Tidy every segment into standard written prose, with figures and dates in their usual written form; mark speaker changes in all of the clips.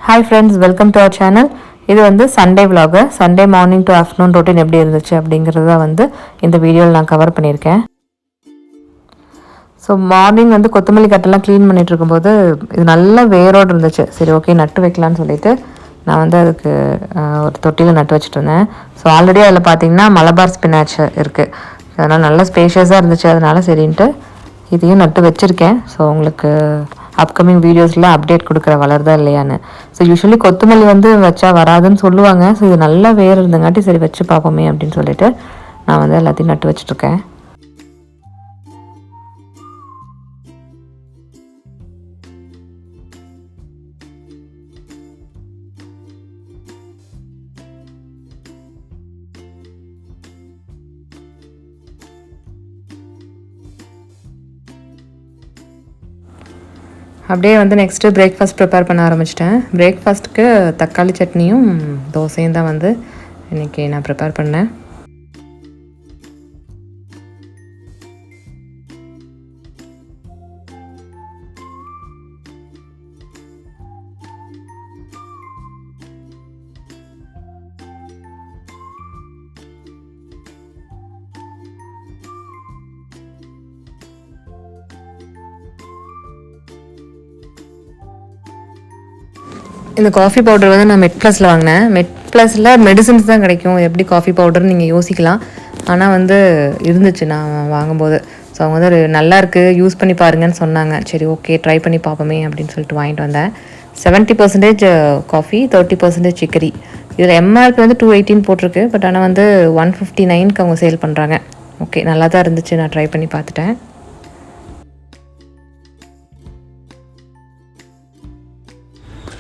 Speaker 1: Hi friends, welcome to our channel. இது வந்து Sunday விலாகு. Sunday morning to afternoon routine எப்படி இருந்துச்சு அப்படிங்கிறத வந்து இந்த வீடியோவில் நான் கவர் பண்ணியிருக்கேன். ஸோ மார்னிங் வந்து கொத்தமல்லி கட்டெல்லாம் க்ளீன் பண்ணிகிட்டு இருக்கும்போது இது நல்லா வேரோடு இருந்துச்சு. சரி, ஓகே, நட்டு வைக்கலான்னு சொல்லிட்டு நான் வந்து அதுக்கு ஒரு தொட்டியில் நட்டு வச்சுட்டு இருந்தேன். ஸோ ஆல்ரெடி அதில் பார்த்தீங்கன்னா மலபார் ஸ்பினாச் இருக்குது. அதனால் நல்லா ஸ்பேஷியஸாக இருந்துச்சு. அதனால் சரின்ட்டு இதையும் நட்டு வச்சுருக்கேன். ஸோ உங்களுக்கு அப்கமிங் வீடியோஸில் அப்டேட் கொடுக்குற வளருதா இல்லையான்னு. ஸோ யூஸ்வலி கொத்தமல்லி வந்து வச்சா வராதுன்னு சொல்லுவாங்க. ஸோ இது நல்லா வேர் இருந்தங்காட்டி சரி வச்சு பார்ப்போமே அப்படின்னு சொல்லிட்டு நான் வந்து எல்லாத்தையும் நட்டு வச்சுட்ருக்கேன். அப்படியே வந்து நெக்ஸ்ட்டு பிரேக்ஃபாஸ்ட் ப்ரிப்பேர் பண்ண ஆரம்பிச்சிட்டேன். பிரேக்ஃபாஸ்ட்டுக்கு தக்காளி சட்னியும் தோசையும் தான் வந்து இன்றைக்கி நான் ப்ரிப்பேர் பண்ணேன். இந்த காஃபி பவுடர் வந்து நான் மெட் ப்ளஸில் வாங்கினேன். மெட் ப்ளஸில் மெடிசன்ஸ் தான் கிடைக்கும். எப்படி காஃபி பவுடர்னு நீங்கள் யோசிக்கலாம். ஆனால் வந்து இருந்துச்சு நான் வாங்கும்போது. ஸோ அவங்க வந்து நல்லா இருக்குது, யூஸ் பண்ணி பாருங்கன்னு சொன்னாங்க. சரி, ஓகே, ட்ரை பண்ணி பார்ப்போமே அப்படின்னு சொல்லிட்டு வாங்கிட்டு வந்தேன். 70% காஃபி, 30% சிக்கரி. இதில் எம்ஆர்பி வந்து 218 போட்டிருக்கு. பட் ஆனால் வந்து 159க்கு அவங்க சேல் பண்ணுறாங்க. ஓகே, நல்லா தான் இருந்துச்சு. நான் ட்ரை பண்ணி பார்த்துட்டேன்.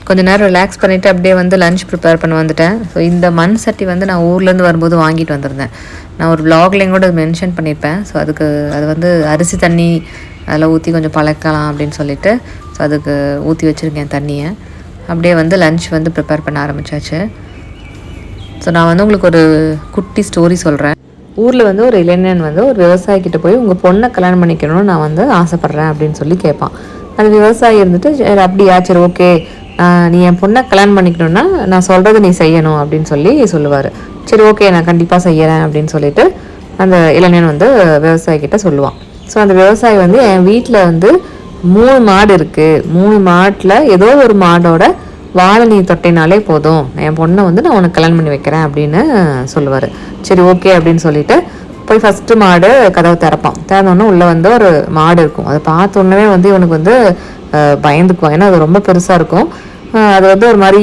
Speaker 1: கொஞ்ச நேரம் ரிலாக்ஸ் பண்ணிவிட்டு அப்படியே வந்து லன்ச் ப்ரிப்பேர் பண்ண வந்துட்டேன். ஸோ இந்த மண் சட்டி வந்து நான் ஊர்லேருந்து வரும்போது வாங்கிட்டு வந்திருந்தேன். நான் ஒரு வ்ளாக்லேயும் கூட மென்ஷன் பண்ணியிருப்பேன். ஸோ அது வந்து அரிசி தண்ணி அதில் ஊற்றி கொஞ்சம் பழக்கலாம் அப்படின்னு சொல்லிட்டு ஸோ அதுக்கு ஊற்றி வச்சுருக்கேன் தண்ணியை. அப்படியே வந்து லன்ச் வந்து ப்ரிப்பேர் பண்ண ஆரம்பித்தாச்சு. ஸோ நான் வந்து உங்களுக்கு ஒரு குட்டி ஸ்டோரி சொல்கிறேன். ஊரில் வந்து ஒரு இளைஞன் வந்து ஒரு விவசாயிக்கிட்ட போய் உங்கள் பொண்ணை கல்யாணம் பண்ணிக்கணும்னு நான் வந்து ஆசைப்பட்றேன் அப்படின்னு சொல்லி கேட்பான். அந்த விவசாயி இருந்துட்டு அப்படியா, சரி, ஓகே, நீ என் பொண்ணை கல்யாணம் பண்ணிக்கணுன்னா நான் சொல்கிறத நீ செய்யணும் அப்படின்னு சொல்லுவார். சரி, ஓகே, நான் கண்டிப்பாக செய்கிறேன் அப்படின்னு சொல்லிட்டு அந்த இளைஞன் வந்து விவசாயிக்கிட்ட சொல்லுவான். ஸோ அந்த விவசாயி வந்து என் வீட்டில் வந்து 3 மாடு இருக்குது, 3 மாட்டில் ஏதோ ஒரு மாடோட வாழை நீ தொட்டினாலே போதும், என் பொண்ணை வந்து நான் உனக்கு கல்யாணம் பண்ணி வைக்கிறேன் அப்படின்னு சொல்லுவார். சரி, ஓகே அப்படின்னு சொல்லிட்டு போய் ஃபஸ்ட்டு மாடு கதவை திறந்தோன்னே உள்ளே வந்து ஒரு மாடு இருக்கும். அதை பார்த்தோன்னே வந்து இவனுக்கு வந்து பயந்துக்குவான். ஏன்னா அது ரொம்ப பெருசாக இருக்கும். அது வந்து ஒரு மாதிரி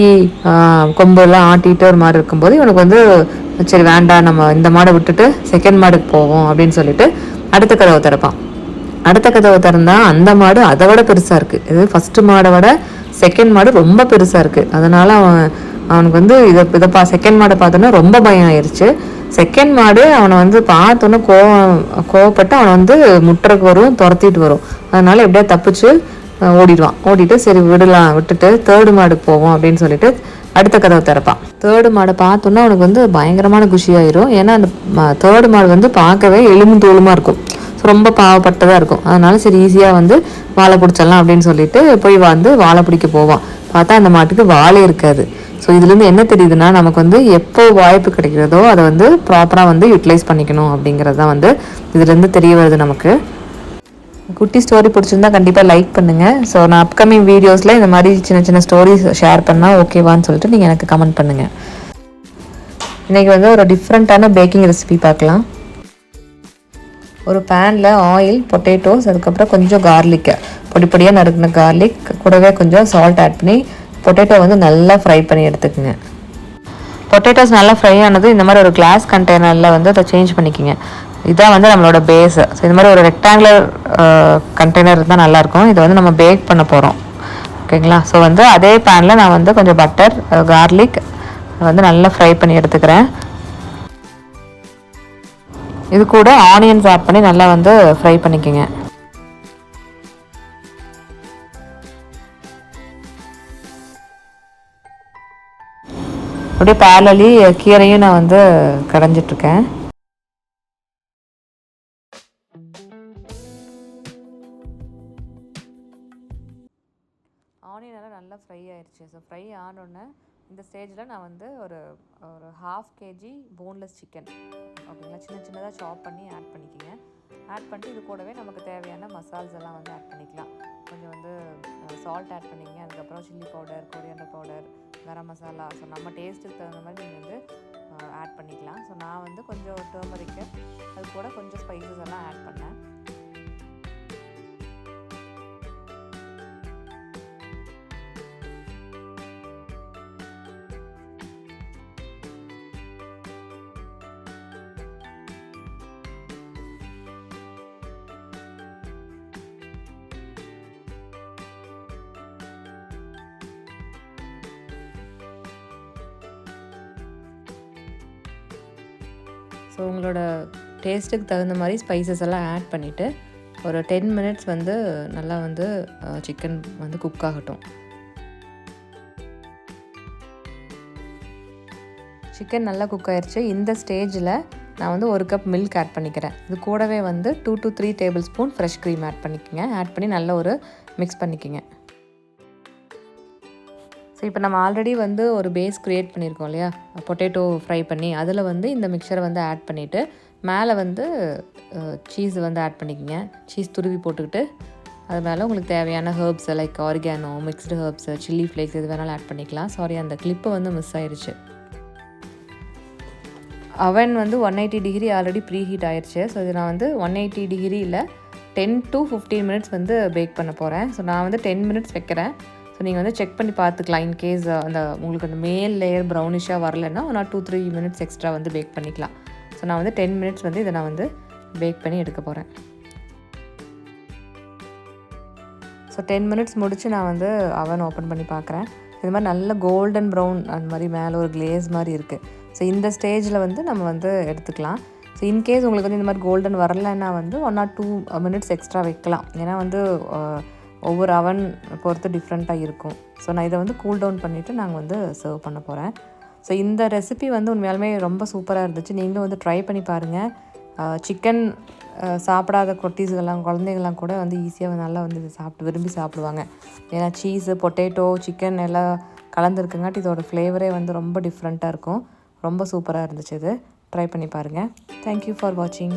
Speaker 1: கொம்பெல்லாம் ஆட்டிகிட்டு ஒரு மாதிரி இருக்கும்போது இவனுக்கு வந்து சரி வேண்டாம், நம்ம இந்த மாடை விட்டுட்டு செகண்ட் மாடுக்கு போவோம் அப்படின்னு சொல்லிட்டு அடுத்த கதவை திறப்பான். அடுத்த கதவை திறந்தால் அந்த மாடு அதை விட பெருசாக இருக்குது. இது ஃபஸ்ட்டு மாடை விட செகண்ட் மாடு ரொம்ப பெருசாக இருக்குது. அதனால் அவனுக்கு வந்து இதை செகண்ட் மாடை பார்த்தோன்னா ரொம்ப பயம் ஆயிடுச்சு. செகண்ட் மாடு அவனை வந்து பார்த்தோன்னே கோவப்பட்டு அவனை வந்து முட்டுறக்கு வரும், துரத்திட்டு வரும். அதனால் எப்படியா தப்பிச்சு ஓடிட்டு சரி விட்டுட்டு தேர்டு மாடுக்கு போவோம் அப்படின்னு சொல்லிட்டு அடுத்த கதவை திறப்பான். தேர்டு மாடை பார்த்தோன்னா அவனுக்கு வந்து பயங்கரமான குஷியாயிரும். ஏன்னா அந்த தேர்டு மாடு வந்து பார்க்கவே எலும்பும் தோலுமாக இருக்கும். ஸோ ரொம்ப பாவப்பட்டதாக இருக்கும். அதனால சரி ஈஸியாக வந்து வாழை பிடிச்சிடலாம் அப்படின்னு சொல்லிட்டு போய் வந்து வாழை பிடிக்க போவான். பார்த்தா அந்த மாட்டுக்கு வாழை இருக்காது. ஸோ இதுலேருந்து என்ன தெரியுதுன்னா, நமக்கு வந்து எப்போ வாய்ப்பு கிடைக்கிறதோ அதை வந்து ப்ராப்பராக வந்து யூட்டிலைஸ் பண்ணிக்கணும் அப்படிங்கிறது தான் வந்து இதுலேருந்து தெரிய வருது நமக்கு. குட்டி ஸ்டோரி பிடிச்சிருந்தா கண்டிப்பாக லைக் பண்ணுங்கள். ஸோ நான் அப்கமிங் வீடியோஸில் இந்த மாதிரி சின்ன சின்ன ஸ்டோரிஸ் ஷேர் பண்ணால் ஓகேவான்னு சொல்லிட்டு நீங்கள் எனக்கு கமெண்ட் பண்ணுங்கள். இன்றைக்கி வந்து ஒரு டிஃப்ரெண்ட்டான பேக்கிங் ரெசிபி பார்க்கலாம். ஒரு பேனில் ஆயில், பொட்டேட்டோஸ், அதுக்கப்புறம் கொஞ்சம் கார்லிக்கு, பொடியாக நறுக்கின கார்லிக், கூடவே கொஞ்சம் சால்ட் ஆட் பண்ணி பொட்டேட்டோ வந்து நல்லா ஃப்ரை பண்ணி எடுத்துக்கோங்க. பொட்டேட்டோஸ் நல்லா ஃப்ரை ஆனது இந்த மாதிரி ஒரு கிளாஸ் கண்டெய்னரில் வந்து அதை சேஞ்ச் பண்ணிக்கோங்க. இதான் வந்து நம்மளோட பேஸு. ஸோ இந்த மாதிரி ஒரு ரெக்டாங்குலர் கண்டெய்னர் இருந்தால் நல்லாயிருக்கும். இதை வந்து நம்ம பேக் பண்ண போகிறோம். ஓகேங்களா? ஸோ வந்து அதே பேனில் நான் வந்து கொஞ்சம் பட்டர், கார்லிக் வந்து நல்லா ஃப்ரை பண்ணி எடுத்துக்கிறேன். இது கூட ஆனியன்ஸ் ஆட் பண்ணி நல்லா வந்து ஃப்ரை பண்ணிக்கோங்க. அப்படியே பேரலி கீரையும் நான் வந்து கடைஞ்சிட்ருக்கேன். ஆனியன் எல்லாம் நல்லா ஃப்ரை ஆயிடுச்சு. ஆயிடுச்சு. ஸோ ஃப்ரை ஆனோடனே இந்த ஸ்டேஜில் நான் வந்து ஒரு ஒரு 1/2 kg போன்லெஸ் சிக்கன் ஓகேங்களா, சின்னதாக சாப் பண்ணி ஆட் பண்ணிக்கோங்க. ஆட் பண்ணிட்டு இது கூடவே நமக்கு தேவையான மசால்ஸ் எல்லாம் வந்து ஆட் பண்ணிக்கலாம். கொஞ்சம் வந்து சால்ட் ஆட் பண்ணிக்கங்க, அதுக்கப்புறம் chilli powder, coriander powder, garam masala. So நம்ம டேஸ்ட்டுக்கு தகுந்த மாதிரி நீங்கள் வந்து ஆட் பண்ணிக்கலாம். ஸோ நான் வந்து கொஞ்சம் டர்மரிக்கு அது கூட கொஞ்சம் ஸ்பைசஸ் எல்லாம் ஆட் பண்ணேன். ஸோ உங்களோட டேஸ்ட்டுக்கு தகுந்த மாதிரி ஸ்பைசஸ் எல்லாம் ஆட் பண்ணிவிட்டு ஒரு 10 minutes வந்து நல்லா வந்து சிக்கன் வந்து குக் ஆகட்டும். சிக்கன் நல்லா குக் ஆயிடுச்சு. இந்த ஸ்டேஜில் நான் வந்து 1 கப் மில்க் ஆட் பண்ணிக்கிறேன். இது கூடவே வந்து 2 to 3 tablespoon fresh cream add பண்ணிக்கோங்க. ஆட் பண்ணி நல்ல ஒரு மிக்ஸ் பண்ணிக்கோங்க. ஸோ இப்போ நம்ம ஆல்ரெடி வந்து ஒரு பேஸ் க்ரியேட் பண்ணியிருக்கோம் இல்லையா, பொட்டேட்டோ ஃப்ரை பண்ணி, அதில் வந்து இந்த மிக்சரை வந்து ஆட் பண்ணிவிட்டு மேலே வந்து சீஸ் வந்து ஆட் பண்ணிக்கோங்க. சீஸ் துருவி போட்டுக்கிட்டு அது மேலே உங்களுக்கு தேவையான herbs like organo, mixed herbs, chilli flakes எது வேணாலும் ஆட் பண்ணிக்கலாம். சாரி, அந்த கிளிப்பு வந்து மிஸ் ஆயிடுச்சு. அவன் வந்து 180 டிகிரி ஆல்ரெடி ப்ரீ ஹீட் ஆயிடுச்சு. ஸோ இது நான் வந்து 180 டிகிரியில் 10 to 15 minutes வந்து பேக் பண்ண போகிறேன். ஸோ நான் வந்து 10 minutes வைக்கிறேன். ஸோ நீங்கள் வந்து செக் பண்ணி பார்த்துக்கலாம். இன்கேஸ் அந்த உங்களுக்கு அந்த மேல் லேயர் ப்ரௌனிஷாக வரலைன்னா நான் 2-3 minutes எக்ஸ்ட்ரா வந்து பேக் பண்ணிக்கலாம். ஸோ நான் வந்து 10 minutes வந்து இதை நான் வந்து பேக் பண்ணி எடுக்க போகிறேன். ஸோ 10 minutes முடித்து நான் வந்து அவன் ஓப்பன் பண்ணி பார்க்குறேன். இது மாதிரி நல்ல கோல்டன் ப்ரௌன் அந்த மாதிரி மேலே ஒரு கிளேஸ் மாதிரி இருக்குது. ஸோ இந்த ஸ்டேஜில் வந்து நம்ம வந்து எடுத்துக்கலாம். ஸோ இன்கேஸ் உங்களுக்கு வந்து இந்த மாதிரி கோல்டன் வரலைன்னா வந்து 1 or 2 minutes எக்ஸ்ட்ரா வைக்கலாம். ஏன்னா வந்து ஒவ்வொரு அவன் பொறுத்து டிஃப்ரெண்ட்டாக இருக்கும். ஸோ நான் இதை வந்து கூல் டவுன் பண்ணிவிட்டு நாங்கள் வந்து சர்வ் பண்ண போகிறேன். ஸோ இந்த ரெசிபி வந்து உண்மையாலுமே ரொம்ப சூப்பராக இருந்துச்சு. நீங்களும் வந்து ட்ரை பண்ணி பாருங்கள். சிக்கன் சாப்பிடாத குட்டீஸ்கள்லாம், குழந்தைங்கள்லாம் கூட வந்து ஈஸியாக நல்லா வந்து இதை விரும்பி சாப்பிடுவாங்க. ஏன்னா சீஸு, பொட்டேட்டோ, சிக்கன் எல்லாம் கலந்துருக்குங்காட்டி இதோட ஃப்ளேவரே வந்து ரொம்ப டிஃப்ரெண்ட்டாக இருக்கும். ரொம்ப சூப்பராக இருந்துச்சு. இது ட்ரை பண்ணி பாருங்கள். தேங்க்யூ ஃபார் வாட்சிங்.